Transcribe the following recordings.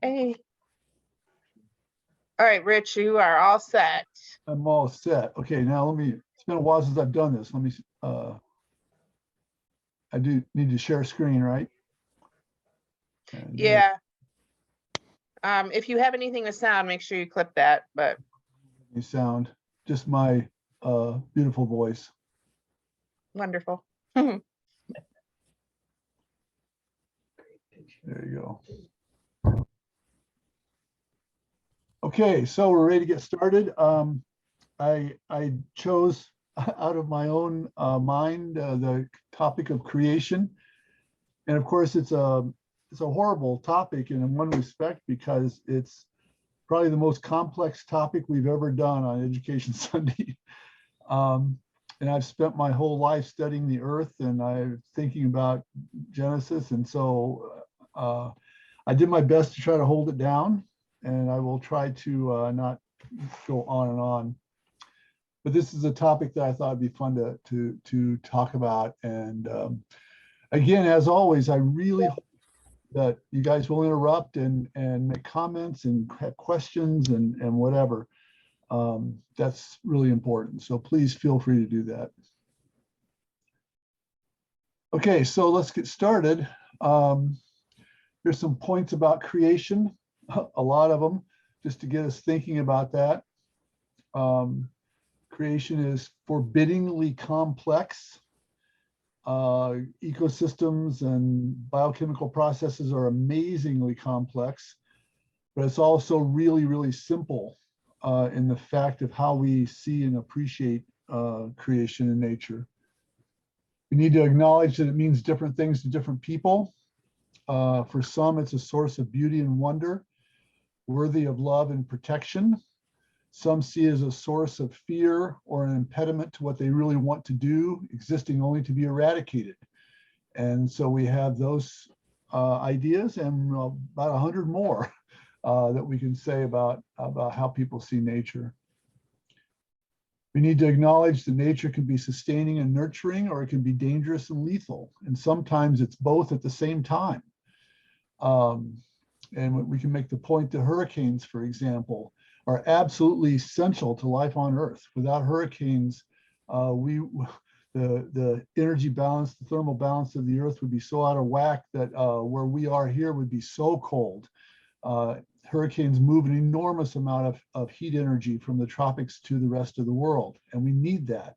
Hey. All right, Rich, you are all set. I'm all set. Okay, now it's been a while since I've done this. I do need to share screen, right? And Yeah. If you have anything to sound, make sure you clip that, but you sound just my beautiful voice. wonderful. There you go. Okay, so we're ready to get started. I chose out of my own mind the topic of creation, and of course it's a horrible topic in one respect because it's probably the most complex topic we've ever done on Education Sunday. And I've spent my whole life studying the earth and I'm thinking about Genesis, and so I did my best to try to hold it down, and I will try to not go on and on. But this is a topic that I thought would be fun to talk about. And again, as always, I really hope that you guys will interrupt and make comments and have questions and whatever. That's really important. So please feel free to do that. Okay, so let's get started. Here's some points about creation, a lot of them, just to get us thinking about that. Creation is forbiddingly complex. Ecosystems and biochemical processes are amazingly complex, but it's also really, really simple in the fact of how we see and appreciate creation in nature. We need to acknowledge that it means different things to different people. For some, it's a source of beauty and wonder, worthy of love and protection. Some see it as a source of fear or an impediment to what they really want to do, existing only to be eradicated. And so we have those ideas and about 100 more that we can say about how people see nature. We need to acknowledge that nature can be sustaining and nurturing, or it can be dangerous and lethal. And sometimes it's both at the same time. And we can make the point that hurricanes, for example, are absolutely essential to life on Earth. Without hurricanes, the energy balance, the thermal balance of the Earth would be so out of whack that where we are here would be so cold. Hurricanes move an enormous amount of heat energy from the tropics to the rest of the world, and we need that.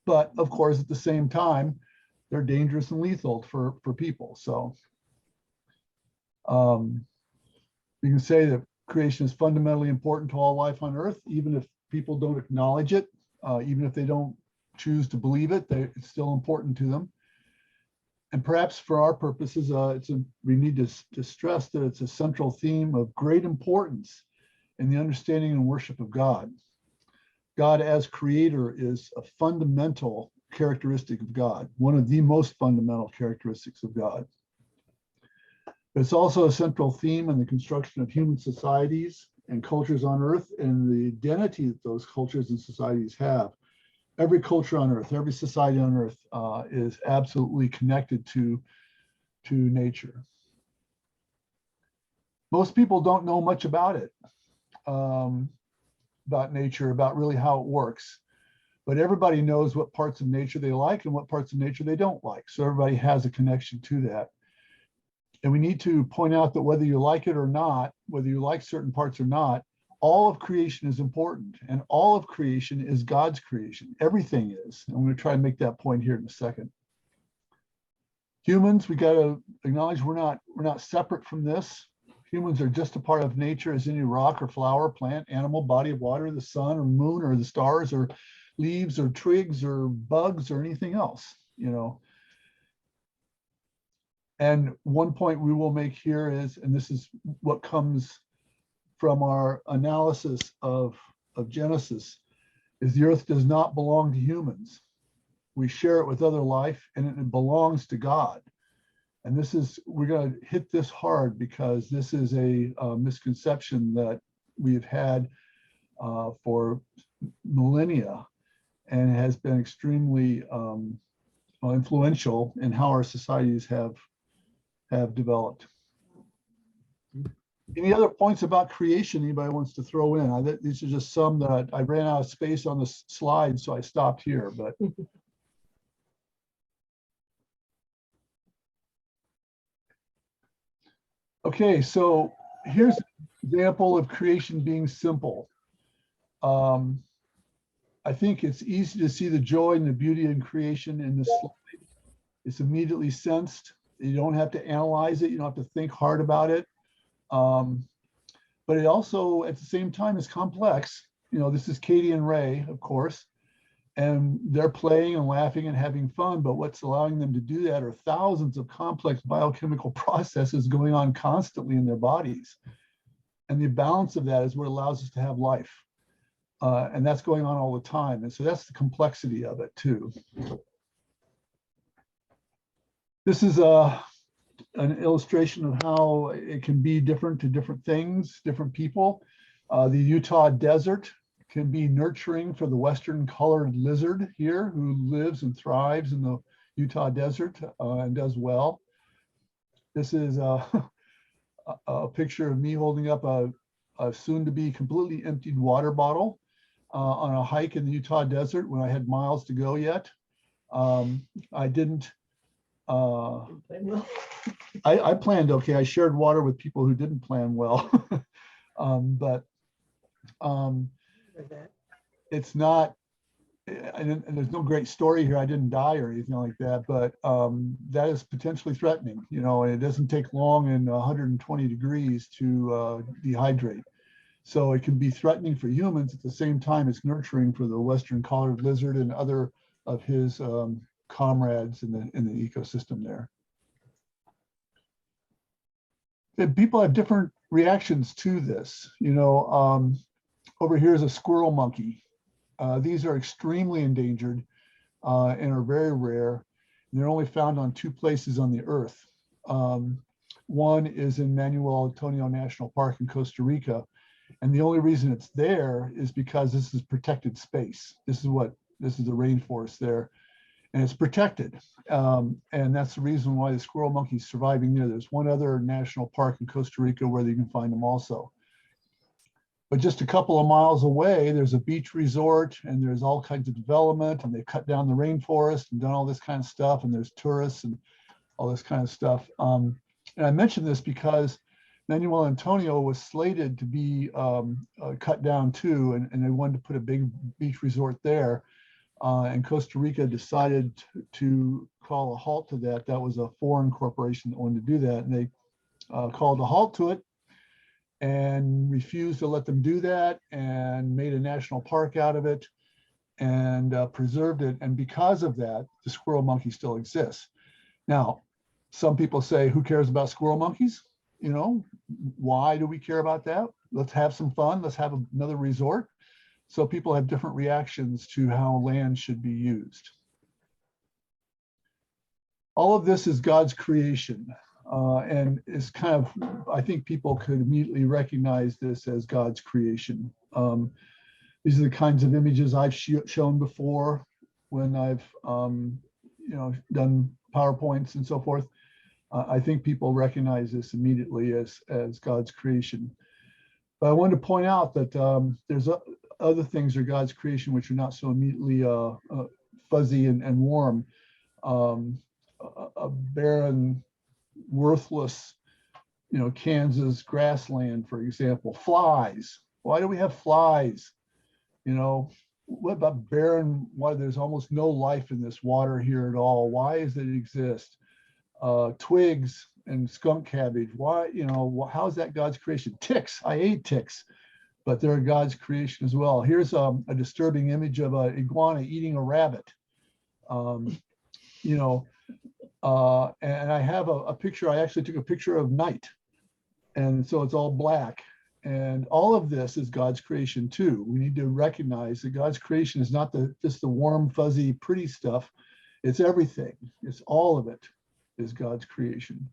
But of course, at the same time, they're dangerous and lethal for people. So we can say that creation is fundamentally important to all life on Earth, even if people don't acknowledge it, even if they don't choose to believe it, it's still important to them. And perhaps for our purposes, we need to stress that it's a central theme of great importance in the understanding and worship of God. God as creator is a fundamental characteristic of God, one of the most fundamental characteristics of God. But it's also a central theme in the construction of human societies and cultures on Earth and the identity that those cultures and societies have. Every culture on Earth, every society on Earth is absolutely connected to nature. Most people don't know much about it, about nature, about really how it works. But everybody knows what parts of nature they like and what parts of nature they don't like. So everybody has a connection to that. And we need to point out that whether you like it or not, whether you like certain parts or not, all of creation is important, and all of creation is God's creation. Everything is. I'm going to try and make that point here in a second. Humans, we got to acknowledge we're not separate from this. Humans are just a part of nature as any rock or flower, plant, animal, body of water, the sun or moon or the stars or leaves or twigs or bugs or anything else, you know. And one point we will make here is, and this is what comes from our analysis of Genesis, is the earth does not belong to humans. We share it with other life and it belongs to God. And this is, we're going to hit this hard because this is a misconception that we've had for millennia and has been extremely influential in how our societies have have developed. Any other points about creation anybody wants to throw in? These are just some that I ran out of space on the slide, so I stopped here, but. Okay, so here's an example of creation being simple. I think it's easy to see the joy and the beauty in creation in this slide. It's immediately sensed. You don't have to analyze it. You don't have to think hard about it. But it also, at the same time, is complex. You know, this is Katie and Ray, of course, and they're playing and laughing and having fun. But what's allowing them to do that are thousands of complex biochemical processes going on constantly in their bodies. And the balance of that is what allows us to have life. And that's going on all the time. And so that's the complexity of it too. This is an illustration of how it can be different to different things, different people. The Utah desert can be nurturing for the Western colored lizard here, who lives and thrives in the Utah desert and does well. This is a picture of me holding up a soon-to-be completely emptied water bottle on a hike in the Utah desert when I had miles to go yet. I didn't. I planned okay. I shared water with people who didn't plan well, but it's not. And there's no great story here. I didn't die or anything like that, but that is potentially threatening. You know, and it doesn't take long in 120 degrees to dehydrate. So it can be threatening for humans. At the same time, it's nurturing for the Western collared lizard and other of his comrades in the ecosystem there. And people have different reactions to this. You know, over here is a squirrel monkey. These are extremely endangered and are very rare. And they're only found on 2 places on the earth. One is in Manuel Antonio National Park in Costa Rica. And the only reason it's there is because this is protected space. This is the rainforest there, and it's protected. And that's the reason why the squirrel monkey's surviving there. There's one other national park in Costa Rica where you can find them also. But just a couple of miles away, there's a beach resort and there's all kinds of development, and they've cut down the rainforest and done all this kind of stuff, and there's tourists and all this kind of stuff. And I mention this because Manuel Antonio was slated to be cut down too, and they wanted to put a big beach resort there. And Costa Rica decided to call a halt to that. That was a foreign corporation that wanted to do that, and they called a halt to it and refused to let them do that, and made a national park out of it and preserved it. And because of that, the squirrel monkey still exists. Now, some people say, who cares about squirrel monkeys? You know, why do we care about that? Let's have some fun. Let's have another resort. So people have different reactions to how land should be used. All of this is God's creation. And is kind of, I think people could immediately recognize this as God's creation. These are the kinds of images I've shown before when I've you know, done PowerPoints and so forth. I think people recognize this immediately as God's creation. But I wanted to point out that there's other things are God's creation which are not so immediately fuzzy and warm. A barren, worthless, you know, Kansas grassland, for example. Flies. Why do we have flies? You know, what about barren water? There's almost no life in this water here at all. Why does it exist? Twigs and skunk cabbage. Why, you know, how is that God's creation? Ticks. I ate ticks, but they're God's creation as well. Here's a disturbing image of an iguana eating a rabbit. You know, and I have a picture. I actually took a picture of night, and so it's all black. And all of this is God's creation too. We need to recognize that God's creation is not just the warm, fuzzy, pretty stuff. It's everything. It's all of it is God's creation,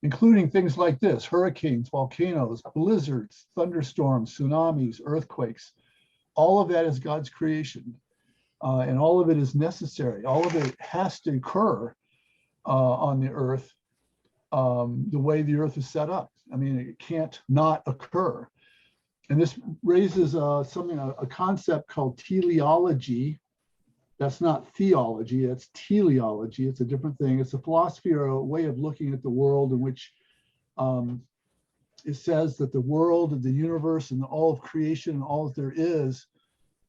including things like this: hurricanes, volcanoes, blizzards, thunderstorms, tsunamis, earthquakes. All of that is God's creation, and all of it is necessary. All of it has to occur on the earth the way the earth is set up. I mean, it can't not occur. And this raises a concept called teleology. That's not theology, that's teleology. It's a different thing. It's a philosophy or a way of looking at the world in which it says that the world, the universe, and all of creation and all that there is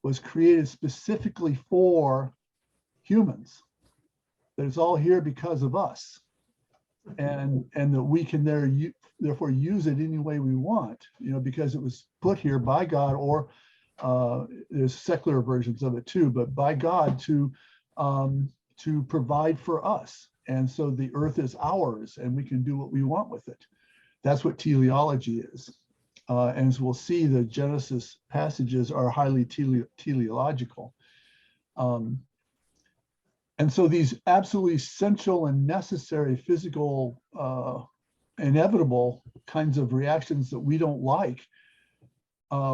was created specifically for humans. That it's all here because of us. And that we can therefore use it any way we want, because it was put here by God, or there's secular versions of it too, but by God to provide for us. And so the earth is ours and we can do what we want with it. That's what teleology is. And as we'll see, the Genesis passages are highly teleological. And so these absolutely essential and necessary physical, inevitable kinds of reactions that we don't like,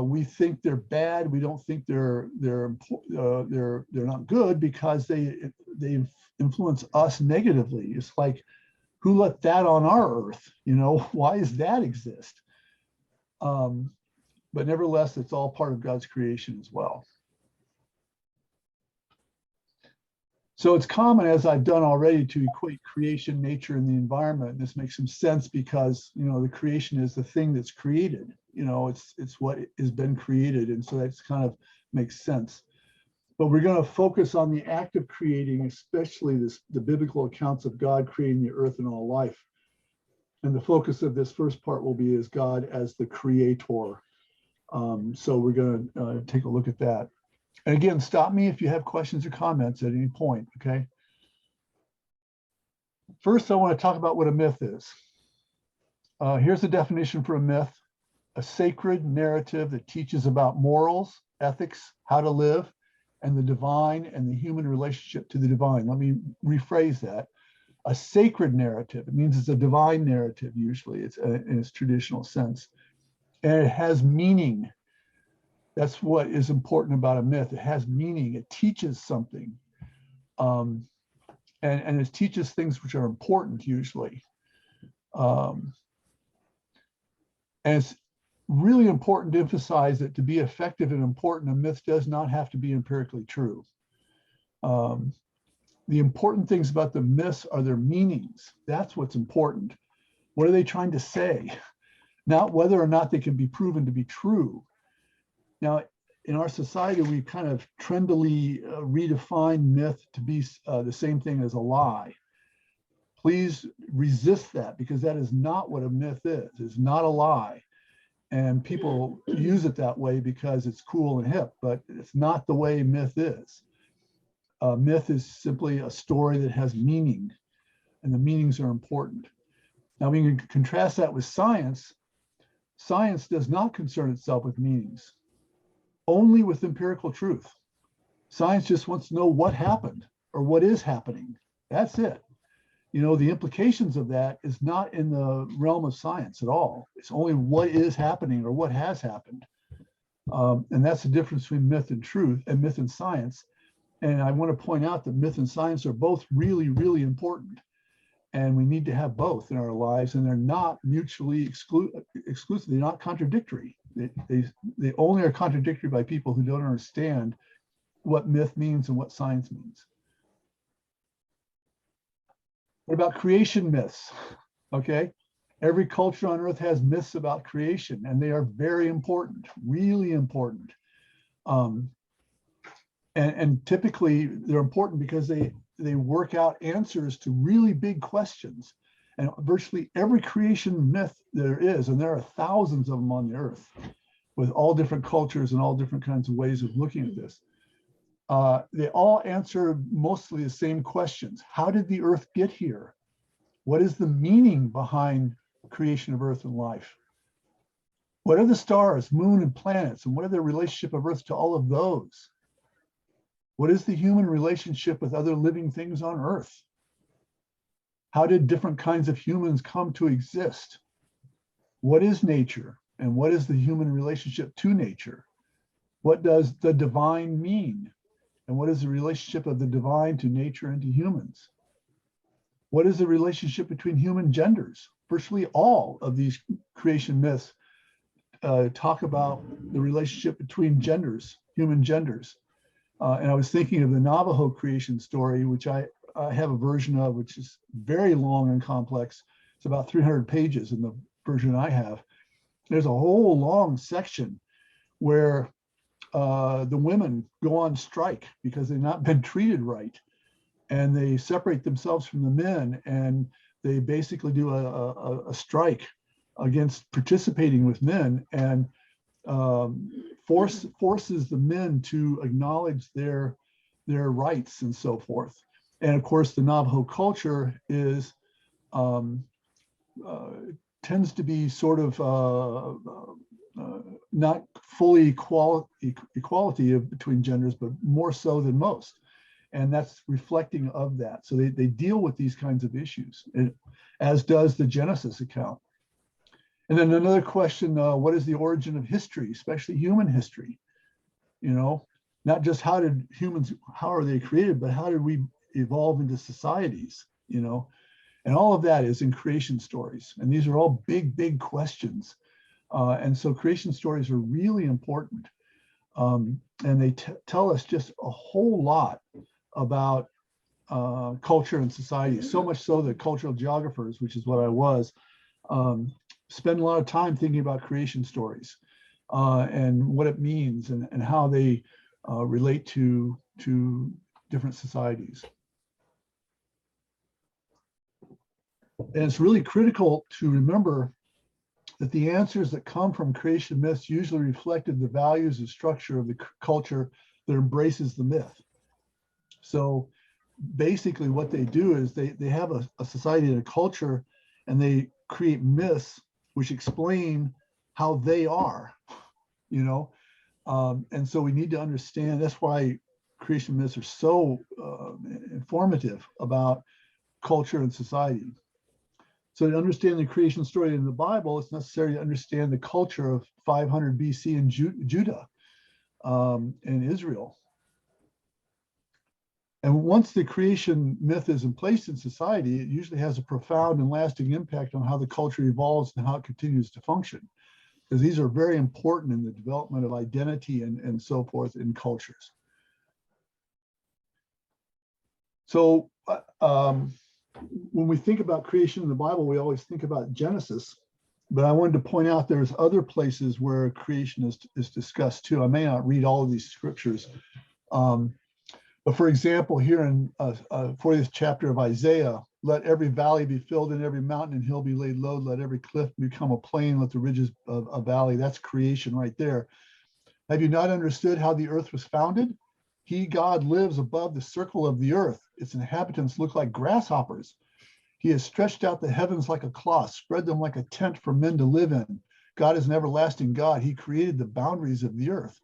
we think they're bad. We don't think they're not good because they influence us negatively. It's like, who let that on our earth? Why does that exist? But nevertheless, it's all part of God's creation as well. So it's common, as I've done already, to equate creation, nature, and the environment. And this makes some sense because, the creation is the thing that's created. It's what has been created. And so that's kind of makes sense. But we're going to focus on the act of creating, especially the biblical accounts of God creating the earth and all life. And the focus of this first part will be as God as the creator. So we're going to take a look at that. And again, stop me if you have questions or comments at any point, okay? First, I want to talk about what a myth is. Here's the definition for a myth: a sacred narrative that teaches about morals, ethics, how to live, and the divine and the human relationship to the divine. Let me rephrase that. A sacred narrative, it means it's a divine narrative, usually, it's in its traditional sense. And it has meaning. That's what is important about a myth. It has meaning. It teaches something. And it teaches things which are important, usually. And it's really important to emphasize that to be effective and important, a myth does not have to be empirically true. The important things about the myths are their meanings. That's what's important. What are they trying to say? Not whether or not they can be proven to be true. Now, in our society, we kind of trendily redefine myth to be the same thing as a lie. Please resist that, because that is not what a myth is. It's not a lie. And people use it that way because it's cool and hip, but it's not the way myth is. Myth is simply a story that has meaning, and the meanings are important. Now, we can contrast that with science. Science does not concern itself with meanings, only with empirical truth. Science just wants to know what happened or what is happening. That's it. The implications of that is not in the realm of science at all. It's only what is happening or what has happened. And that's the difference between myth and truth, and myth and science. And I want to point out that myth and science are both really, really important. And we need to have both in our lives, and they're not mutually exclusive. They're not contradictory. They only are contradictory by people who don't understand what myth means and what science means. What about creation myths? Okay, every culture on earth has myths about creation, and they are very important, really important. And typically they're important because they work out answers to really big questions. And virtually every creation myth there is, and there are thousands of them on the earth with all different cultures and all different kinds of ways of looking at this. They all answer mostly the same questions. How did the earth get here? What is the meaning behind creation of earth and life? What are the stars, moon, and planets? And what are the relationship of earth to all of those? What is the human relationship with other living things on earth? How did different kinds of humans come to exist? What is nature? And what is the human relationship to nature? What does the divine mean? And what is the relationship of the divine to nature and to humans? What is the relationship between human genders? Virtually all of these creation myths talk about the relationship between genders, human genders. And I was thinking of the Navajo creation story, which I have a version of, which is very long and complex. It's about 300 pages in the version I have. There's a whole long section where the women go on strike because they've not been treated right. And they separate themselves from the men, and they basically do a strike against participating with men, and forces the men to acknowledge their rights and so forth. And of course, the Navajo culture is tends to be sort of not fully equality between genders, but more so than most. And that's reflecting of that. So they deal with these kinds of issues, as does the Genesis account. And then another question, what is the origin of history, especially human history? You know, not just how are they created, but how did we evolve into societies, you know? And all of that is in creation stories. And these are all big, big questions. And so creation stories are really important. And they tell us just a whole lot about culture and society, so much so that cultural geographers, which is what I was, spend a lot of time thinking about creation stories and what it means and how they relate to different societies. And it's really critical to remember that the answers that come from creation myths usually reflected the values and structure of the culture that embraces the myth. So basically what they do is they have a society and a culture, and they create myths which explain how they are, you know? And so we need to understand, that's why creation myths are so informative about culture and society. So to understand the creation story in the Bible, it's necessary to understand the culture of 500 BC in Judah and Israel. And once the creation myth is in place in society, it usually has a profound and lasting impact on how the culture evolves and how it continues to function, because these are very important in the development of identity and so forth in cultures. So when we think about creation in the Bible, we always think about Genesis, but I wanted to point out there's other places where creation is discussed too. I may not read all of these scriptures. But for example, here in 40th chapter of Isaiah, let every valley be filled and every mountain and hill be laid low. Let every cliff become a plain, let the ridges of a valley. That's creation right there. Have you not understood how the earth was founded? He, God, lives above the circle of the earth. Its inhabitants look like grasshoppers. He has stretched out the heavens like a cloth, spread them like a tent for men to live in. God is an everlasting God. He created the boundaries of the earth.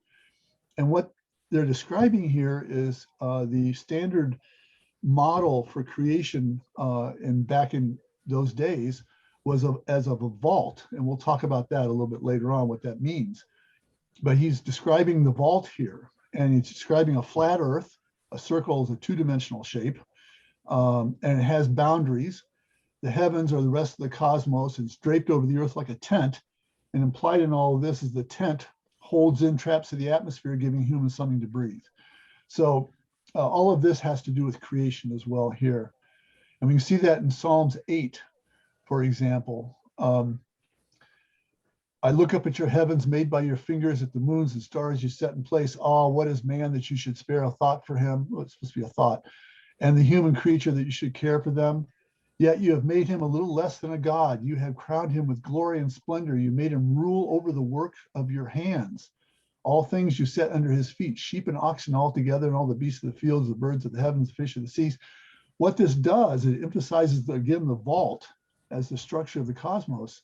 And what they're describing here is the standard model for creation back in those days was as of a vault. And we'll talk about that a little bit later on, what that means. But he's describing the vault here, and he's describing a flat earth. A circle is a two-dimensional shape, and it has boundaries. The heavens are the rest of the cosmos. It's draped over the earth like a tent. And implied in all of this is the tent holds in traps of the atmosphere, giving humans something to breathe. So all of this has to do with creation as well here. And we can see that in Psalms 8, for example. I look up at your heavens made by your fingers, at the moons and stars you set in place. Oh, what is man that you should spare a thought for him? Well, it's supposed to be a thought. And the human creature that you should care for them. Yet you have made him a little less than a god. You have crowned him with glory and splendor. You made him rule over the work of your hands. All things you set under his feet, sheep and oxen all together, and all the beasts of the fields, the birds of the heavens, the fish of the seas. What this does, it emphasizes, again, the vault as the structure of the cosmos.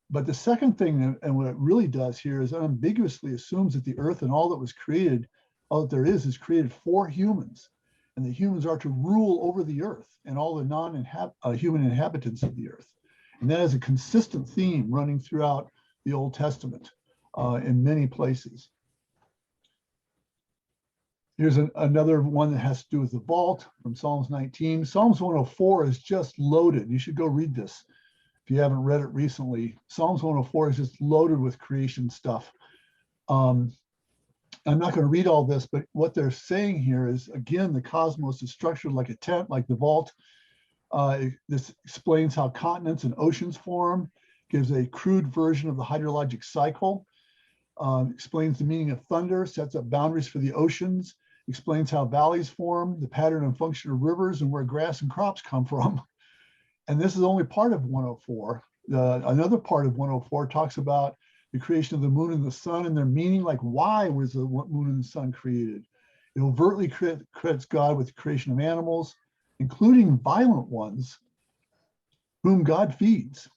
But the second thing, and what it really does here, is unambiguously assumes that the earth and all that was created, all that there is created for humans. And the humans are to rule over the earth and all the non-human inhabitants of the earth. And that is a consistent theme running throughout the Old Testament in many places. Here's another one that has to do with the vault from Psalms 19. Psalms 104 is just loaded. You should go read this if you haven't read it recently. Psalms 104 is just loaded with creation stuff. I'm not going to read all this, but what they're saying here is, again, the cosmos is structured like a tent, like the vault. This explains how continents and oceans form, gives a crude version of the hydrologic cycle, explains the meaning of thunder, sets up boundaries for the oceans, explains how valleys form, the pattern and function of rivers, and where grass and crops come from. And this is only part of 104. Another part of 104 talks about the creation of the moon and the sun and their meaning, like why was the moon and the sun created? It overtly credits God with the creation of animals, including violent ones, whom God feeds.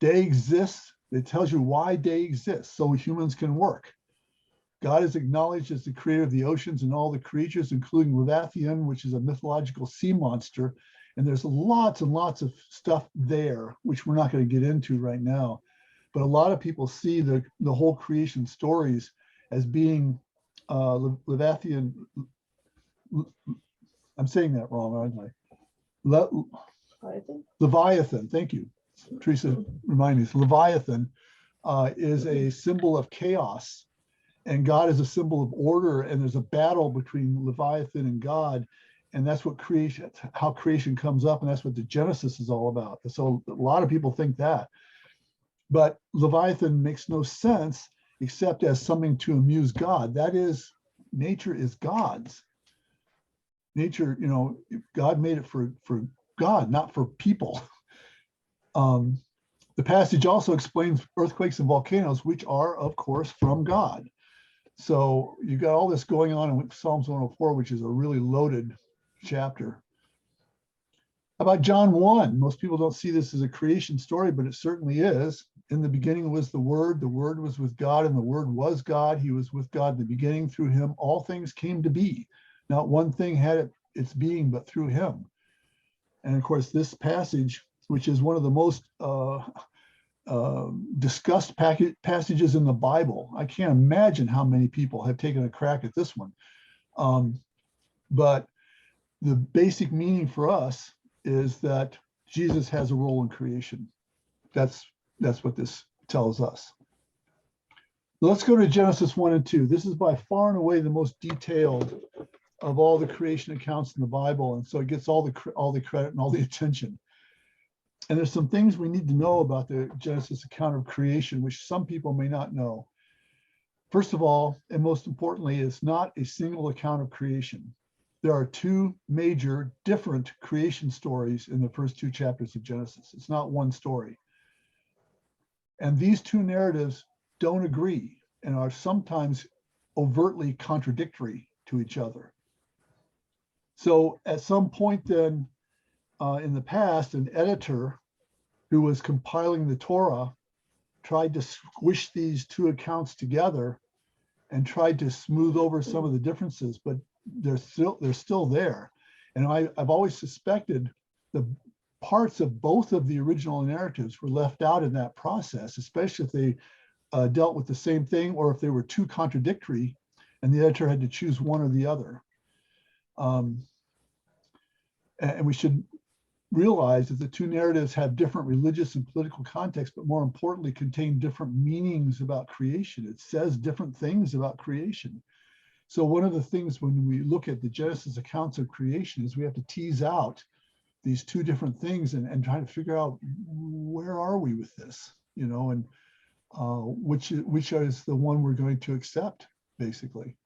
Day exists. It tells you why day exists, so humans can work. God is acknowledged as the creator of the oceans and all the creatures, including Leviathan, which is a mythological sea monster. And there's lots and lots of stuff there, which we're not going to get into right now. But a lot of people see the whole creation stories as being Leviathan. I'm saying that wrong, aren't I? Leviathan, thank you. Teresa, remind me. Leviathan is a symbol of chaos, and God is a symbol of order, and there's a battle between Leviathan and God, and that's what creation, how creation comes up, and that's what the Genesis is all about. So a lot of people think that, but Leviathan makes no sense except as something to amuse God. That is, nature is God's. Nature, you know, God made it for God, not for people. The passage also explains earthquakes and volcanoes, which are, of course, from God. So you got all this going on in Psalms 104, which is a really loaded chapter. How about John 1? Most people don't see this as a creation story, but it certainly is. In the beginning was the Word was with God, and the Word was God. He was with God in the beginning. Through him, all things came to be. Not one thing had its being, but through him. And of course, this passage, which is one of the most discussed passages in the Bible. I can't imagine how many people have taken a crack at this one. But the basic meaning for us is that Jesus has a role in creation. That's what this tells us. Let's go to Genesis 1 and 2. This is by far and away the most detailed of all the creation accounts in the Bible, and so it gets all the credit and all the attention. And there's some things we need to know about the Genesis account of creation, which some people may not know. First of all, and most importantly, it's not a single account of creation. There are two major different creation stories in the first two chapters of Genesis. It's not one story. And these two narratives don't agree and are sometimes overtly contradictory to each other. So at some point then, in the past, an editor who was compiling the Torah tried to squish these two accounts together and tried to smooth over some of the differences, but they're still there. And I've always suspected the parts of both of the original narratives were left out in that process, especially if they dealt with the same thing or if they were too contradictory and the editor had to choose one or the other. And we should realize that the two narratives have different religious and political contexts, but more importantly, contain different meanings about creation. It says different things about creation. So one of the things when we look at the Genesis accounts of creation is we have to tease out these two different things and try to figure out where are we with this, you know, and which is the one we're going to accept, basically.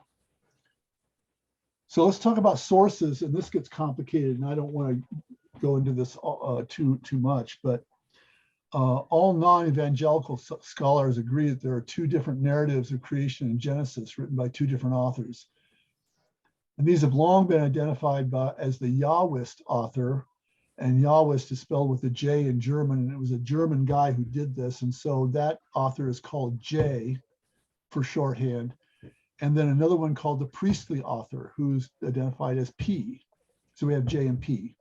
So let's talk about sources, and this gets complicated, and I don't want to go into this too much, but all non-evangelical scholars agree that there are two different narratives of creation in Genesis written by two different authors. And these have long been identified as the Yahwist author, and Yahwist is spelled with a J in German, and it was a German guy who did this, and so that author is called J for shorthand. And then another one called the priestly author, who's identified as P. So we have J and P.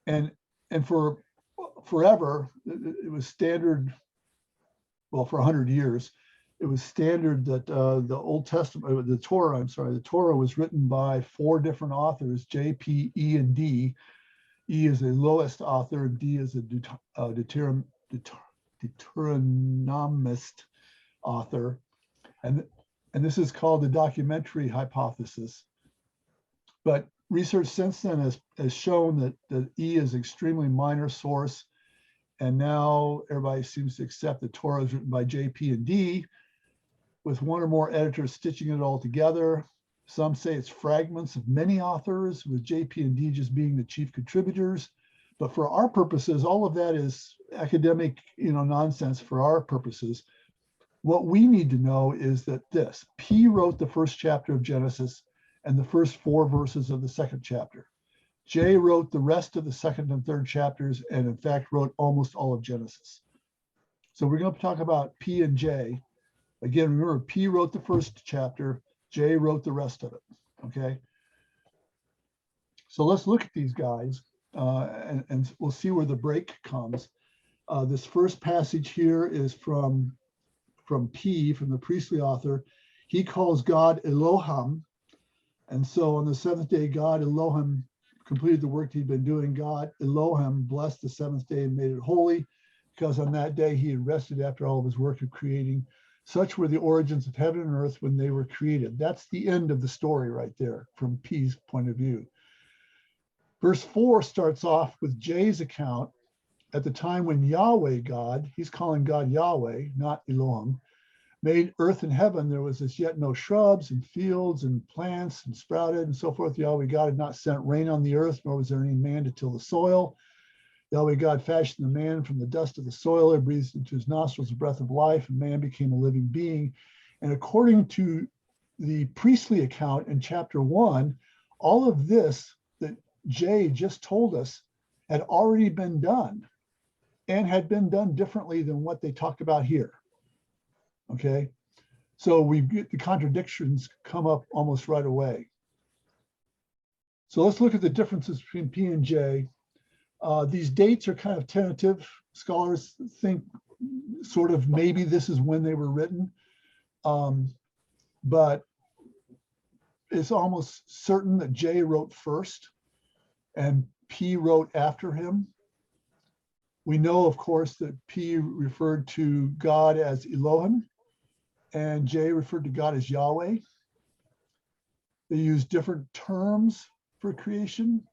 And for forever, it was standard, well, for 100 years, it was standard that the Old Testament, the Torah, I'm sorry, the Torah was written by 4 different authors, J, P, E, and D. E is the lowest author, D is a Deuteronomist author. And this is called the documentary hypothesis. But research since then has shown that E is extremely minor source. And now everybody seems to accept that Torah is written by J, P, and D, with 1 or more editors stitching it all together. Some say it's fragments of many authors, with J, P, and D just being the chief contributors. But for our purposes, all of that is academic, nonsense for our purposes. What we need to know is that P wrote the first chapter of Genesis and the first 4 verses of the second chapter. J wrote the rest of the second and third chapters, and in fact wrote almost all of Genesis. So we're going to talk about P and J. Again, remember, P wrote the first chapter, J wrote the rest of it, okay? So let's look at these guys, and we'll see where the break comes. This first passage here is from P, from the priestly author. He calls God Elohim. And so on the 7th day, God Elohim completed the work he'd been doing. God Elohim blessed the 7th day and made it holy, because on that day he had rested after all of his work of creating. Such were the origins of heaven and earth when they were created. That's the end of the story right there from P's point of view. Verse 4 starts off with J's account at the time when Yahweh God, he's calling God Yahweh, not Elohim, made earth and heaven. There was as yet no shrubs and fields and plants and sprouted and so forth. Yahweh God had not sent rain on the earth, nor was there any man to till the soil. Yahweh God fashioned the man from the dust of the soil and breathed into his nostrils the breath of life, and man became a living being. And according to the priestly account in chapter 1, all of this that Jay just told us had already been done, and had been done differently than what they talked about here. Okay, so we get the contradictions come up almost right away. So let's look at the differences between P and J. These dates are kind of tentative. Scholars think sort of maybe this is when they were written, but it's almost certain that J wrote first and P wrote after him. We know, of course, that P referred to God as Elohim and J referred to God as Yahweh. They use different terms for creation.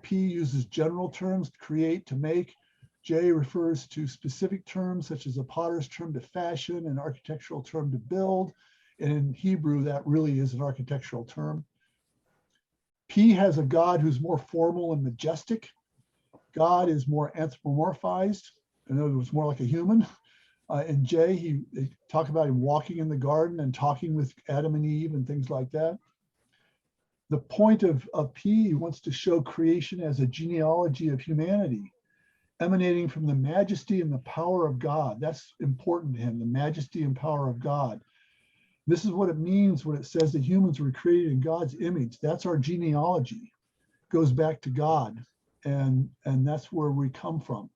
P uses general terms, create, to make. J refers to specific terms, such as a potter's term to fashion, an architectural term to build. And in Hebrew, that really is an architectural term. P has a God who's more formal and majestic. God is more anthropomorphized, in other words, more like a human. In J, they talk about him walking in the garden and talking with Adam and Eve and things like that. The point of P, he wants to show creation as a genealogy of humanity, emanating from the majesty and the power of God. That's important to him, the majesty and power of God. This is what it means when it says that humans were created in God's image. That's our genealogy. It goes back to God, and that's where we come from.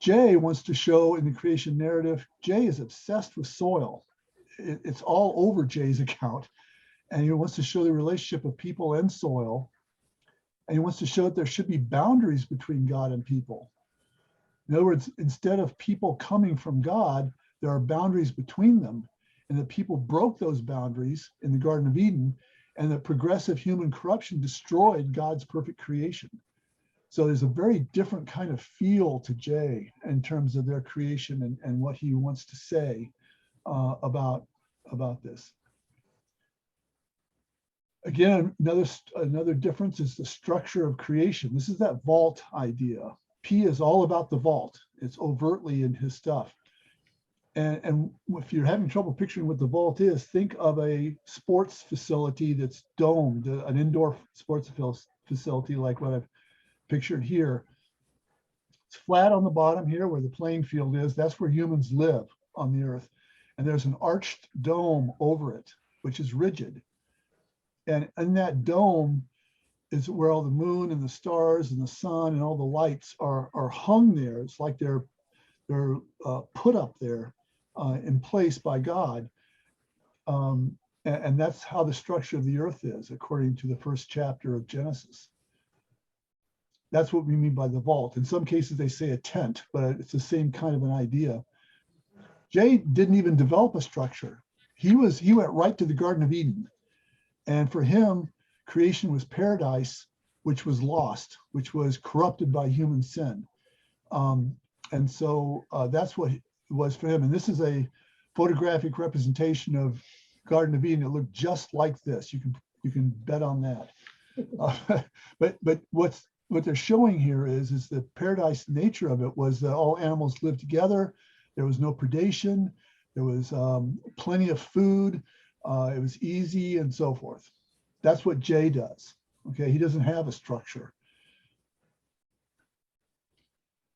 J wants to show in the creation narrative, J is obsessed with soil. It's all over J's account. And he wants to show the relationship of people and soil. And he wants to show that there should be boundaries between God and people. In other words, instead of people coming from God, there are boundaries between them. And that people broke those boundaries in the Garden of Eden, and that progressive human corruption destroyed God's perfect creation. So there's a very different kind of feel to J in terms of their creation and what he wants to say about this. Again, another difference is the structure of creation. This is that vault idea. P is all about the vault. It's overtly in his stuff. And if you're having trouble picturing what the vault is, think of a sports facility that's domed, an indoor sports facility like what I've pictured here. It's flat on the bottom here where the playing field is. That's where humans live on the earth. And there's an arched dome over it, which is rigid. And in that dome is where all the moon and the stars and the sun and all the lights are hung there. It's like they're put up there in place by God. And that's how the structure of the earth is, according to the first chapter of Genesis. That's what we mean by the vault. In some cases, they say a tent, but it's the same kind of an idea. Jay didn't even develop a structure. He went right to the Garden of Eden. And for him, creation was paradise, which was lost, which was corrupted by human sin. And so that's what it was for him. And this is a photographic representation of Garden of Eden. It looked just like this. You can bet on that. But what they're showing here is the paradise nature of it was that all animals lived together. There was no predation. There was plenty of food. It was easy and so forth. That's what Jay does. Okay, he doesn't have a structure.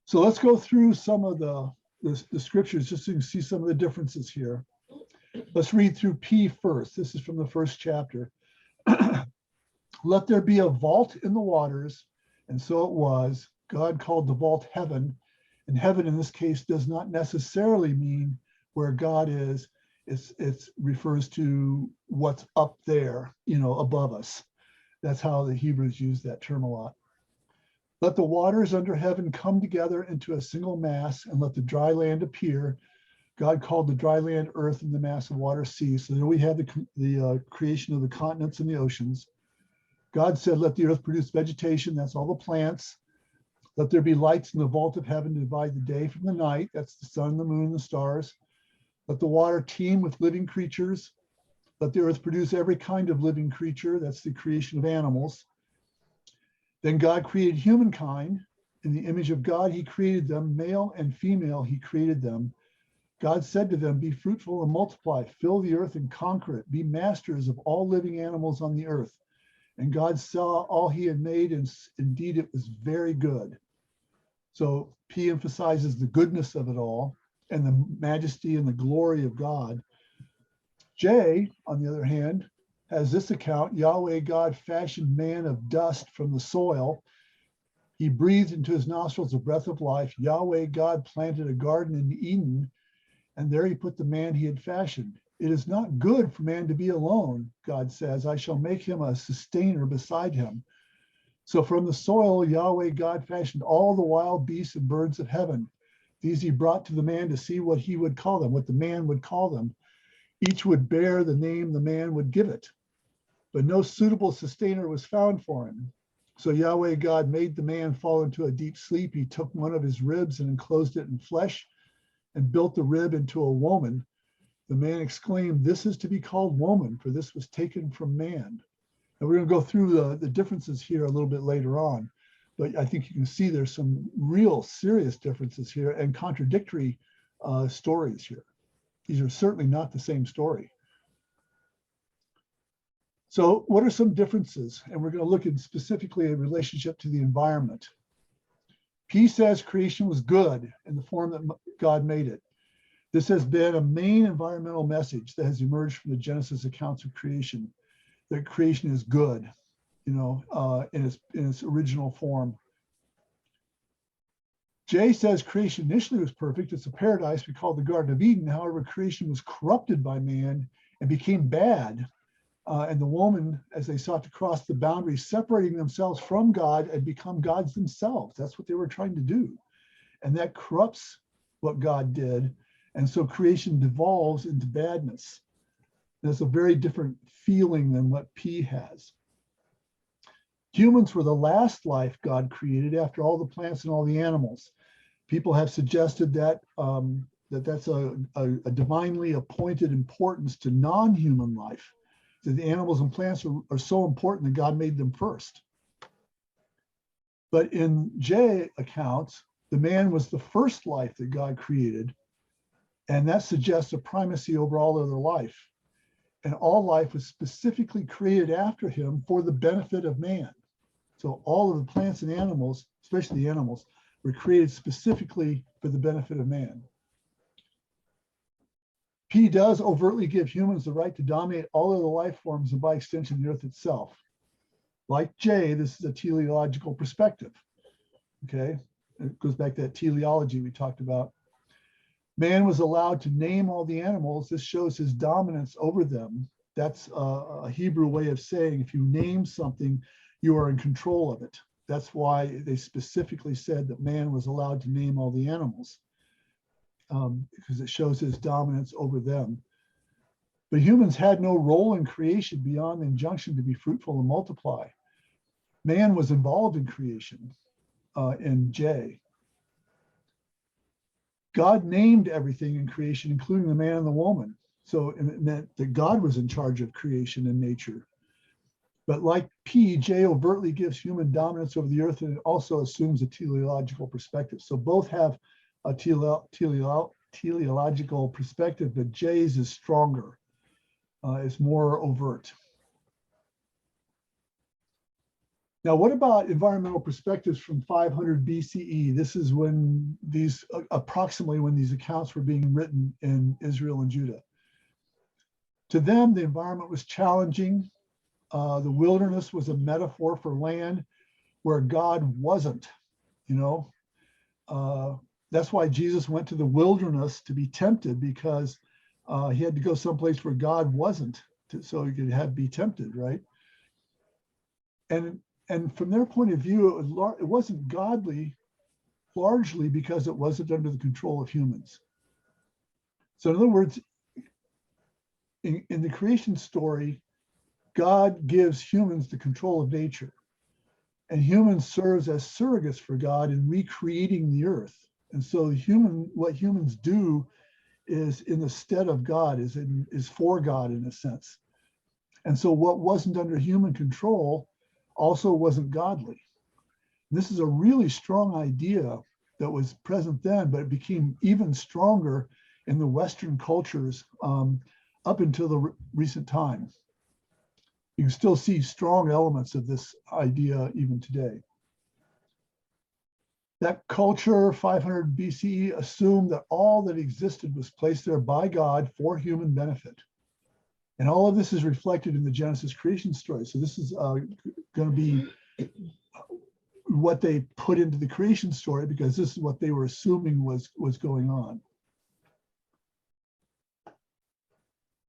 So let's go through some of the scriptures just so you can see some of the differences here. Let's read through P first. This is from the first chapter. Let there be a vault in the waters, and so it was. God called the vault heaven, and heaven in this case does not necessarily mean where God is. It refers to what's up there, above us. That's how the Hebrews use that term a lot. Let the waters under heaven come together into a single mass, and let the dry land appear. God called the dry land earth and the mass of water sea. So there we have the creation of the continents and the oceans. God said, let the earth produce vegetation. That's all the plants. Let there be lights in the vault of heaven to divide the day from the night. That's the sun, the moon, and the stars. Let the water teem with living creatures. Let the earth produce every kind of living creature. That's the creation of animals. Then God created humankind. In the image of God, he created them. Male and female, he created them. God said to them, be fruitful and multiply, fill the earth and conquer it, be masters of all living animals on the earth. And God saw all he had made, and indeed it was very good. So P emphasizes the goodness of it all and the majesty and the glory of God. J, on the other hand, has this account: Yahweh God fashioned man of dust from the soil. He breathed into his nostrils a breath of life. Yahweh God planted a garden in Eden, and there he put the man he had fashioned. It is not good for man to be alone, God says. I shall make him a sustainer beside him. So from the soil, Yahweh God fashioned all the wild beasts and birds of heaven. These he brought to the man to see what he would call them, what the man would call them. Each would bear the name the man would give it. But no suitable sustainer was found for him. So Yahweh God made the man fall into a deep sleep. He took one of his ribs and enclosed it in flesh and built the rib into a woman. The man exclaimed, this is to be called woman, for this was taken from man. And we're going to go through the differences here a little bit later on. But I think you can see there's some real serious differences here and contradictory stories here. These are certainly not the same story. So what are some differences? And we're going to look at specifically a relationship to the environment. P says creation was good in the form that God made it. This has been a main environmental message that has emerged from the Genesis accounts of creation, that creation is good, in its original form. J says creation initially was perfect. It's a paradise we call the Garden of Eden. However, creation was corrupted by man and became bad. And the woman, as they sought to cross the boundaries, separating themselves from God and become gods themselves. That's what they were trying to do. And that corrupts what God did. And so creation devolves into badness. That's a very different feeling than what P has. Humans were the last life God created after all the plants and all the animals. People have suggested that that's a divinely appointed importance to non-human life, that the animals and plants are so important that God made them first. But in J accounts, the man was the first life that God created, and that suggests a primacy over all other life. And all life was specifically created after him for the benefit of man. So all of the plants and animals, especially the animals, were created specifically for the benefit of man. P does overtly give humans the right to dominate all other life forms and by extension the earth itself. Like J, this is a teleological perspective. Okay, it goes back to that teleology we talked about. Man was allowed to name all the animals. This shows his dominance over them. That's a Hebrew way of saying if you name something, you are in control of it. That's why they specifically said that man was allowed to name all the animals, because it shows his dominance over them. But humans had no role in creation beyond the injunction to be fruitful and multiply. Man was involved in creation in J. God named everything in creation, including the man and the woman. So it meant that God was in charge of creation and nature. But like P, J overtly gives human dominance over the earth, and it also assumes a teleological perspective. So both have a teleological perspective, but J's is stronger, is more overt. Now, what about environmental perspectives from 500 BCE? This is when these, approximately when these accounts were being written in Israel and Judah. To them, the environment was challenging. The wilderness was a metaphor for land where God wasn't, you know. That's why Jesus went to the wilderness to be tempted, because he had to go someplace where God wasn't, so he could be tempted, right? And from their point of view, it wasn't godly, largely because it wasn't under the control of humans. So in other words, in the creation story, God gives humans the control of nature, and humans serves as surrogates for God in recreating the earth. And so what humans do is in the stead of God, is for God in a sense. And so what wasn't under human control also wasn't godly. This is a really strong idea that was present then, but it became even stronger in the Western cultures up until the recent time. You can still see strong elements of this idea even today. That culture, 500 BCE, assumed that all that existed was placed there by God for human benefit. And all of this is reflected in the Genesis creation story. So this is going to be what they put into the creation story, because this is what they were assuming was going on.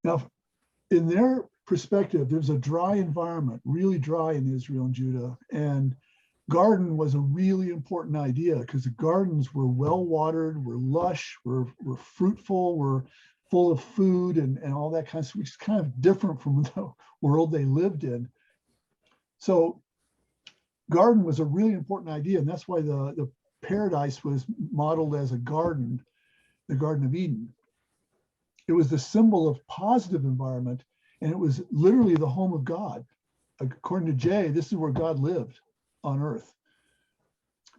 Now, in their perspective, there's a dry environment, really dry in Israel and Judah. And garden was a really important idea, because the gardens were well watered, were lush, were fruitful, were full of food and all that kind of stuff, which is kind of different from the world they lived in. So garden was a really important idea, and that's why the paradise was modeled as a garden, the Garden of Eden. It was the symbol of positive environment, and it was literally the home of God. According to Jay, this is where God lived on earth.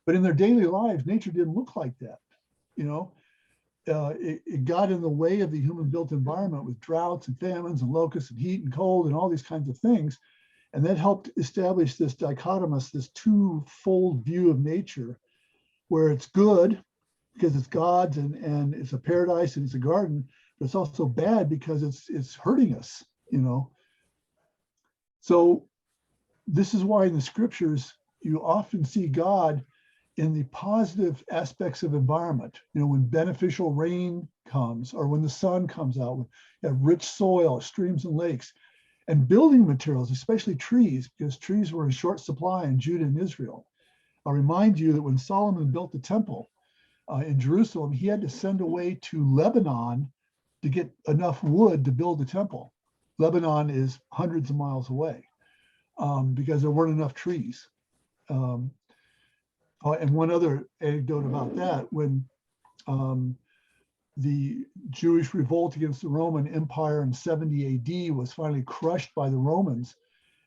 But in their daily lives, nature didn't look like that, you know. It got in the way of the human-built environment with droughts and famines and locusts and heat and cold and all these kinds of things. And that helped establish this dichotomous, this two-fold view of nature, where it's good because it's God's and it's a paradise and it's a garden, but it's also bad because it's hurting us, you know. So this is why in the scriptures, you often see God in the positive aspects of environment, you know, when beneficial rain comes, or when the sun comes out, when you have rich soil, streams and lakes, and building materials, especially trees, because trees were in short supply in Judah and Israel. I'll remind you that when Solomon built the temple in Jerusalem, he had to send away to Lebanon to get enough wood to build the temple. Lebanon is hundreds of miles away because there weren't enough trees. And one other anecdote about that, when the Jewish revolt against the Roman Empire in 70 AD was finally crushed by the Romans,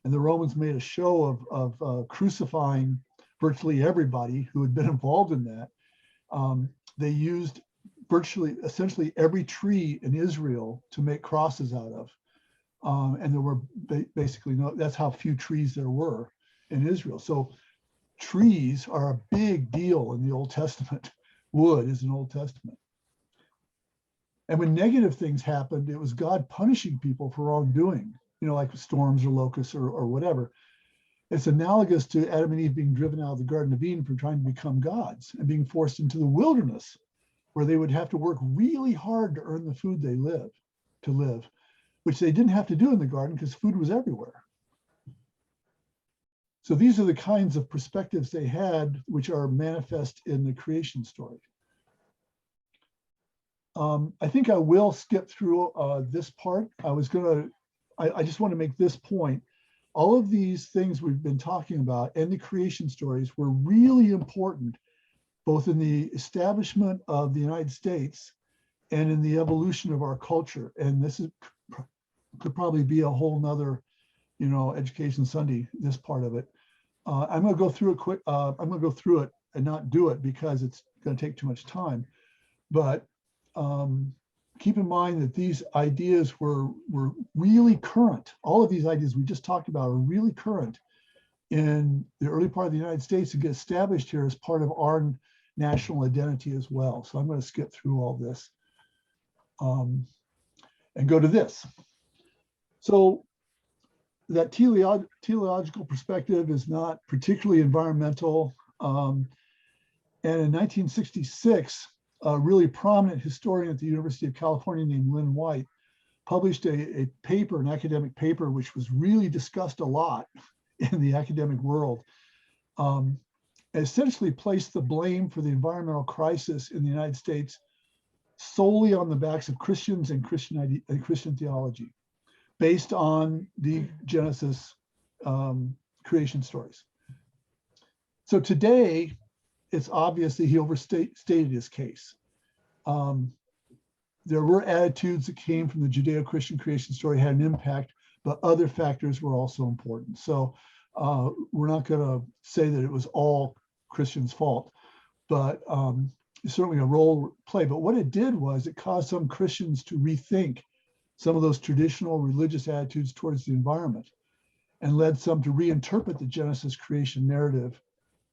and the Romans made a show of crucifying virtually everybody who had been involved in that. They used essentially every tree in Israel to make crosses out of. And there were basically that's how few trees there were in Israel. So trees are a big deal in the Old Testament. Wood is an Old Testament. And when negative things happened, it was God punishing people for wrongdoing, you know, like storms or locusts or whatever. It's analogous to Adam and Eve being driven out of the Garden of Eden for trying to become gods and being forced into the wilderness where they would have to work really hard to earn the food they live, which they didn't have to do in the garden because food was everywhere. So these are the kinds of perspectives they had, which are manifest in the creation story. I think I will skip through this part. I just want to make this point. All of these things we've been talking about and the creation stories were really important, both in the establishment of the United States and in the evolution of our culture. And this could probably be a whole nother, Education Sunday, this part of it. I'm going to go through it quick. I'm going to go through it and not do it because it's going to take too much time. But keep in mind that these ideas were really current. All of these ideas we just talked about are really current in the early part of the United States and get established here as part of our national identity as well. So I'm going to skip through all this and go to this. So that teleological perspective is not particularly environmental. And in 1966, a really prominent historian at the University of California named Lynn White published a paper, an academic paper, which was really discussed a lot in the academic world. Essentially placed the blame for the environmental crisis in the United States solely on the backs of Christians and Christian theology, based on the Genesis creation stories. So today, it's obvious that he overstated his case. There were attitudes that came from the Judeo-Christian creation story had an impact, but other factors were also important. So we're not going to say that it was all Christians' fault, but certainly a role play. But what it did was it caused some Christians to rethink some of those traditional religious attitudes towards the environment and led some to reinterpret the Genesis creation narrative,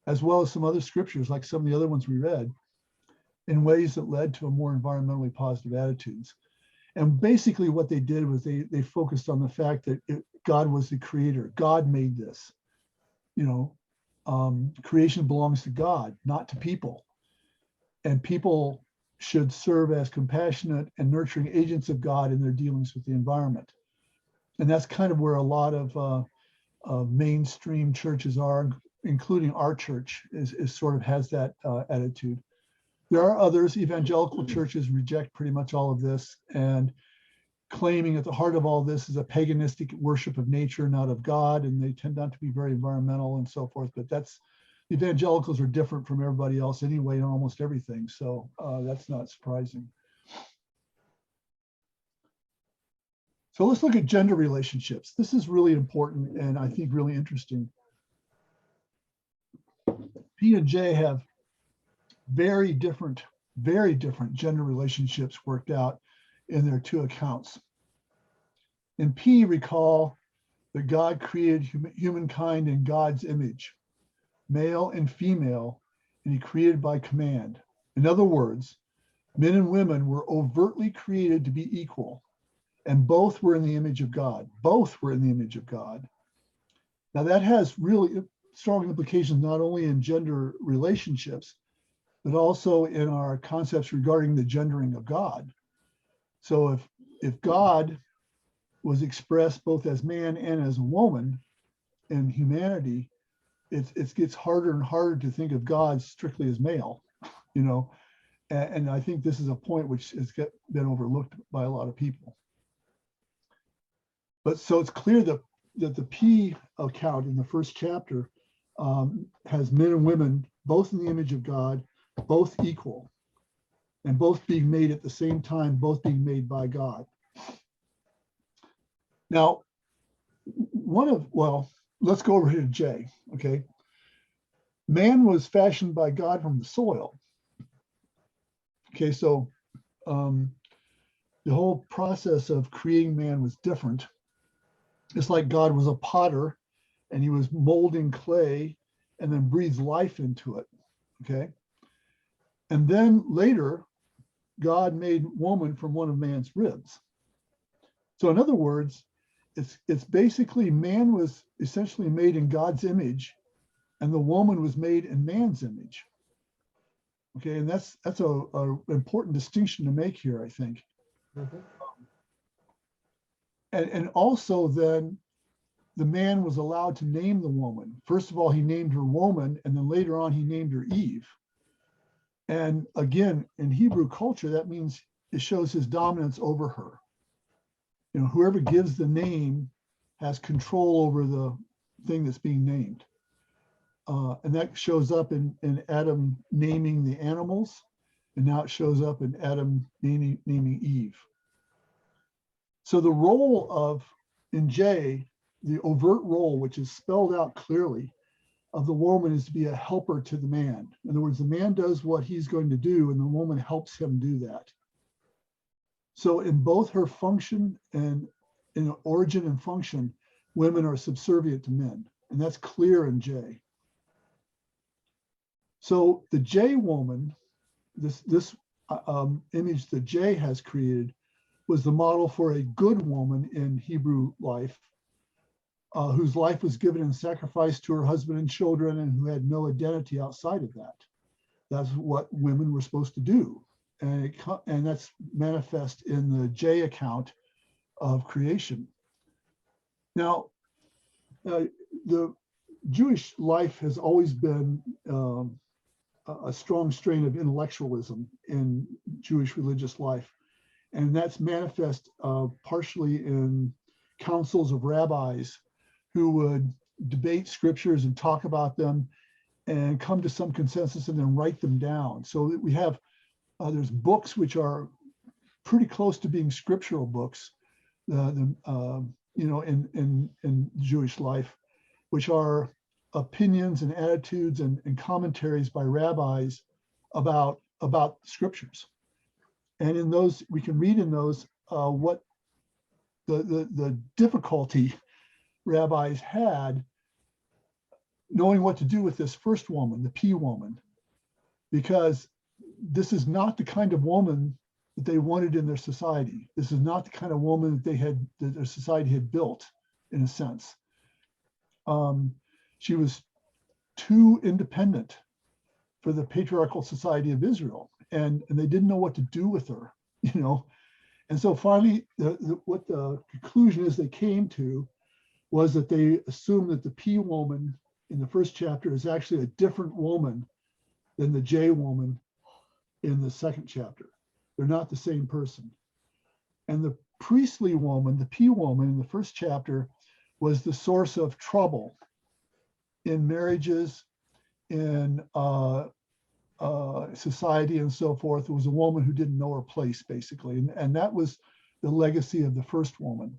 as well as some other scriptures, like some of the other ones we read, in ways that led to a more environmentally positive attitudes. And basically what they did was they focused on the fact that God was the creator. God made this. Creation belongs to God, not to people. And people should serve as compassionate and nurturing agents of God in their dealings with the environment. And that's kind of where a lot of mainstream churches are, including our church, is sort of has that attitude. There are others. Evangelical churches reject pretty much all of this and claiming at the heart of all this is a paganistic worship of nature, not of God, and they tend not to be very environmental and so forth. But evangelicals are different from everybody else anyway in almost everything, so that's not surprising. So let's look at gender relationships. This is really important and I think really interesting. P and J have very different gender relationships worked out in their two accounts. In P, recall that God created humankind in God's image, male and female, and he created by command. In other words, men and women were overtly created to be equal, and both were in the image of God. Both were in the image of God. Now that has really strong implications not only in gender relationships, but also in our concepts regarding the gendering of God. So if God was expressed both as man and as a woman in humanity, it gets harder and harder to think of God strictly as male, and I think this is a point which has been overlooked by a lot of people. But so it's clear that the P account in the first chapter has men and women both in the image of God, both equal, and both being made at the same time, both being made by God. Now, let's go over here to J, okay? Man was fashioned by God from the soil. Okay, so the whole process of creating man was different. It's like God was a potter and he was molding clay and then breathed life into it, okay? And then later, God made woman from one of man's ribs. So in other words, it's basically man was essentially made in God's image and the woman was made in man's image. Okay, and that's a important distinction to make here, I think. Mhm. And also then the man was allowed to name the woman. First of all, he named her woman, and then later on he named her Eve. And again, in Hebrew culture, that means it shows his dominance over her. You know, whoever gives the name has control over the thing that's being named. And that shows up in Adam naming the animals, and now it shows up in Adam naming Eve. So the role of, in J, the overt role, which is spelled out clearly, of the woman is to be a helper to the man. In other words, the man does what he's going to do, and the woman helps him do that. So in both her function and in origin and function, women are subservient to men, and that's clear in J. So the J woman, this image that J has created, was the model for a good woman in Hebrew life, whose life was given in sacrifice to her husband and children, and who had no identity outside of that. That's what women were supposed to do. And that's manifest in the J account of creation. Now, the Jewish life has always been a strong strain of intellectualism in Jewish religious life. And that's manifest partially in councils of rabbis who would debate scriptures and talk about them and come to some consensus and then write them down. So we have, there's books which are pretty close to being scriptural books, you know, in Jewish life, which are opinions and attitudes and commentaries by rabbis about scriptures. And in those, we can read in those what the difficulty rabbis had knowing what to do with this first woman, the P woman, because this is not the kind of woman that they wanted in their society. This is not the kind of woman that their society had built, in a sense. She was too independent for the patriarchal society of Israel, and they didn't know what to do with her, you know. And so finally, what the conclusion is they came to was that they assumed that the P woman in the first chapter is actually a different woman than the J woman in the second chapter. They're not the same person. And the priestly woman, the P woman in the first chapter, was the source of trouble in marriages, in society and so forth. It was a woman who didn't know her place, basically. And that was the legacy of the first woman.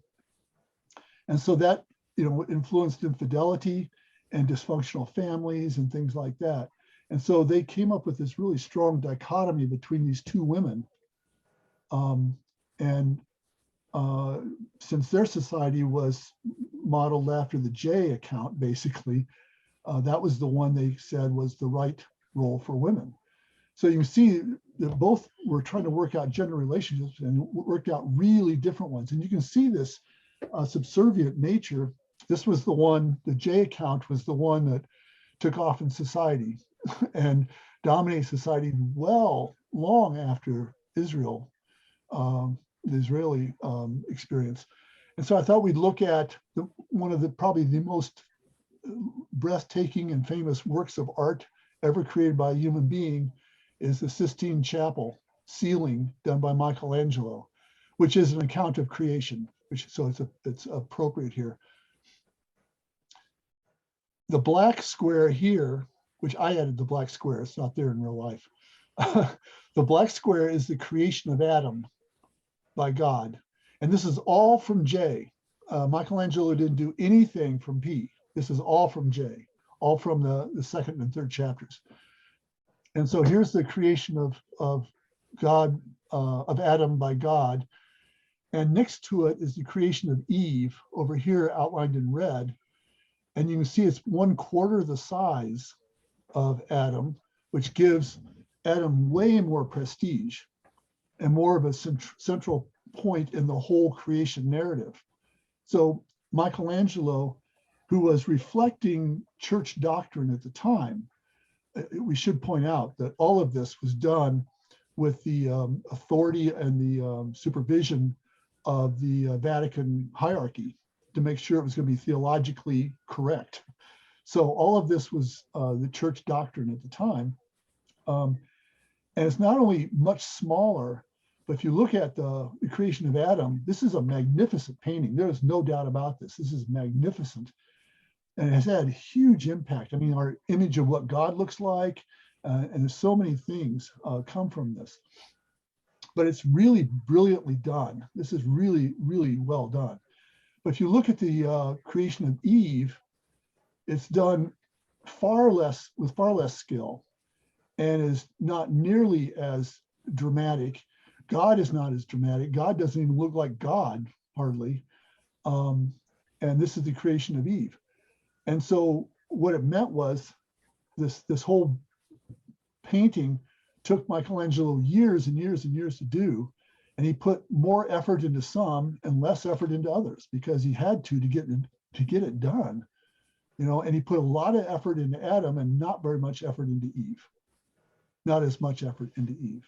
And so that, you know, influenced infidelity and dysfunctional families and things like that. And so they came up with this really strong dichotomy between these two women. Since their society was modeled after the J account, basically, that was the one they said was the right role for women. So you see that both were trying to work out gender relationships and worked out really different ones. And you can see this subservient nature. This was the one, the J account was the one that took off in society and dominated society well, long after Israel, the Israeli experience. And so I thought we'd look at one of the probably the most breathtaking and famous works of art ever created by a human being is the Sistine Chapel ceiling done by Michelangelo, which is an account of creation, so it's appropriate here. The black square here, which I added the black square, it's not there in real life. The black square is the creation of Adam by God. And this is all from J. Michelangelo didn't do anything from P. This is all from J, all from the second and third chapters. And so here's the creation of God, of Adam by God. And next to it is the creation of Eve over here outlined in red. And you can see it's 1/4 the size of Adam, which gives Adam way more prestige and more of a central point in the whole creation narrative. So Michelangelo, who was reflecting church doctrine at the time, we should point out that all of this was done with the authority and the supervision of the Vatican hierarchy to make sure it was going to be theologically correct. So all of this was the church doctrine at the time. And it's not only much smaller, but if you look at the creation of Adam, this is a magnificent painting. There is no doubt about this. This is magnificent. And it has had huge impact. I mean, our image of what God looks like, and so many things come from this. But it's really brilliantly done. This is really, really well done. But if you look at the creation of Eve, it's done with far less skill and is not nearly as dramatic. God is not as dramatic. God doesn't even look like God, hardly. And this is the creation of Eve. And so what it meant was this whole painting took Michelangelo years and years and years to do. And he put more effort into some and less effort into others because he had to get it done, you know, and he put a lot of effort into Adam and not very much effort into Eve, not as much effort into Eve.